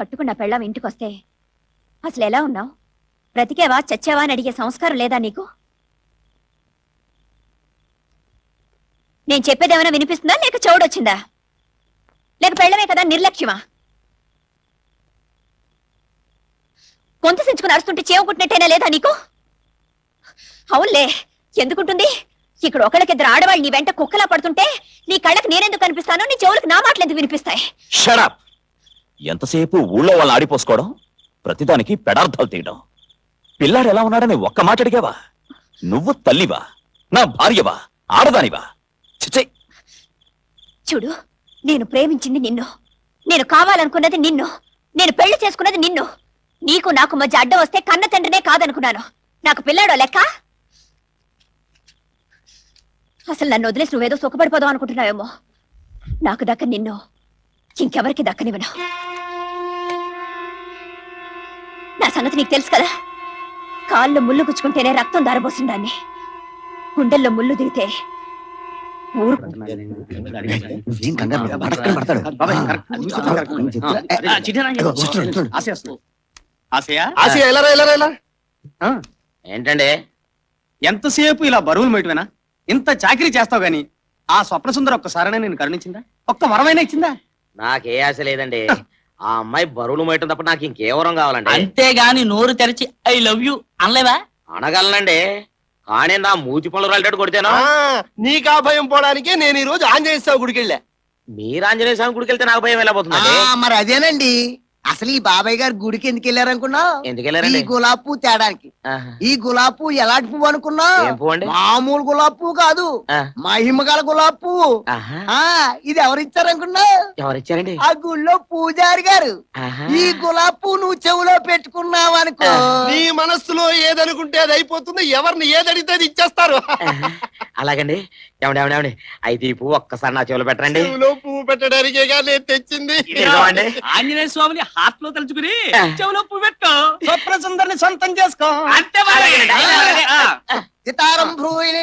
కట్టుకున్న పెళ్ళాం ఇంటికొస్తే అసలు ఎలా ఉన్నావు? బ్రతికేవా చచ్చావా అని అడిగే సంస్కారం లేదా నీకు? నేను చెప్పేదేమైనా వినిపిస్తుందా, లేక చెవుడొచ్చిందా? లేక పెళ్ళమే కదా నిర్లక్ష్యమా? గొంతు సించుకుని అరుస్తుంటే చేవకుట్టినట్టేనా లేదా నీకు? అవునులే, ఎందుకుంటుంది? ఇక్కడ ఒకళ్ళకిద్దరు ఆడవాళ్ళు నీ వెంట కుక్కలా పడుతుంటే నీ కళ్ళకి నేనెందుకు కనిపిస్తాను, నీ చెవులకు నా మాటలు ఎందుకు వినిపిస్తాయి? షడప్! ఎంతసేపు ఊళ్ళో వాళ్ళని ఆడిపోసుకోవడం, ప్రతిదానికి పెడార్థాలు తీయడం. పిల్లాడు ఎలా ఉన్నాడని ఒక్క మాట అడిగావా? నువ్వు తల్లివా, నా భార్యవా, ఆడదానివా? చిచ్చే! చూడు, నేను ప్రేమించింది నిన్ను, నేను కావాలనుకున్నది నిన్ను, నేను పెళ్లి చేసుకున్నది నిన్ను. నీకు నాకు మధ్య అడ్డం వస్తే కన్న తండ్రినే కాదనుకున్నాను. నాకు పిల్లాడో లెక్క? అసలు నన్ను వదిలేసి నువ్వేదో సుఖపడిపోదాం అనుకుంటున్నావేమో. నాకు దక్క నిన్ను ఇంకెవరికి దక్కనివ్వను. నా సంగతి నీకు తెలుసు కదా. కాళ్ళు ముళ్ళు గుచ్చుకుంటేనే రక్తం దారబోసిందాన్ని, గుండెల్లో ముళ్ళు దిగితే ఊరు. ఏంటండి ఎంతసేపు ఇలా బరువులు మేటవేనా? ఇంత చాకరీ చేస్తావు గాని ఆ స్వప్న సుందర ఒక్కసారైనా నేను కరుణించిందా? ఒక్క వరమైనా ఇచ్చిందా? నాకే ఆశ లేదండి. ఆ అమ్మాయి బరువులు మేయటం తప్ప నాకు ఇంకేవరం కావాలండి. అంతేగాని నోరు తెరిచి ఐ లవ్ యూ అనలేవా? అనగలనండి, కానీ నా మూతి పనులు రాలేటట్టు కొడితేనా? నీకు ఆ భయం పోవడానికే నేను ఈ రోజు ఆంజనేయ స్వామి గుడికి వెళ్ళా. మీరు ఆంజనేయ స్వామి గుడికి వెళ్తే నాకు భయం ఎలా పోతుందండి? మరి అదేనండి, అసలు ఈ బాబాయ్ గారు గుడికి ఎందుకు వెళ్ళారనుకున్నా? ఎందుకు వెళ్ళారండి? ఈ గులాబ్ పువ్వు తేడానికి. ఈ గులాబ్ పువ్వు ఎలాంటి పువ్వు అనుకున్నా? ఏం పువ్వు అండి? మామూలు గులాబ్ పువ్వు కాదు, మహిమగల గులాబ్ పువ్వు. ఇది ఎవరిచ్చారనుకున్నా? ఎవరిచ్చారండి? ఆ గుళ్ళో పూజారి గారు. ఈ గులాబ్ పువ్వు నువ్వు చెవులో పెట్టుకున్నావు అనుకో, నీ మనస్సులో ఏదనుకుంటే అది అయిపోతుంది. ఎవరిని ఏదడితే అది ఇచ్చేస్తారు. అలాగండి. ఏమండి, అయితే ఈ పువ్వు ఒక్కసారి నా చెవులో పెట్టండి. చెవులో పువ్వు పెట్టడానికే నేను తెచ్చింది. ఆంజనేయ స్వామిని హార్ట్ లో తలుచుకుని చెవులో పువ్వు పెట్టు, స్వప్న సుందరిని సొంతం చేసుకో. అంతే మరి. సితారం భ్రూయిన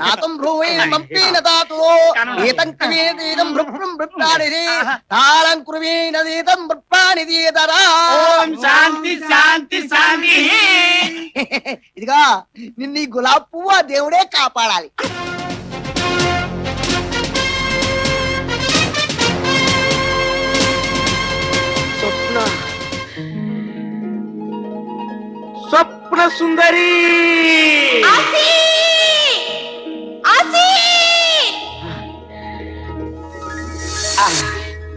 నాతం భ్రూయిన మంపీన తాతో ఏతం కవేదీతం భృప్రం భృప్రాణిది తాళం కృవీన దీతం భృప్రాణిది దరా. ఓం శాంతి శాంతి శాంతి. ఇదిగా నిన్న ఈ గులాబ్ పువ్వు ఆ దేవుడే కాపాడాలి. స్వప్న సుందరి.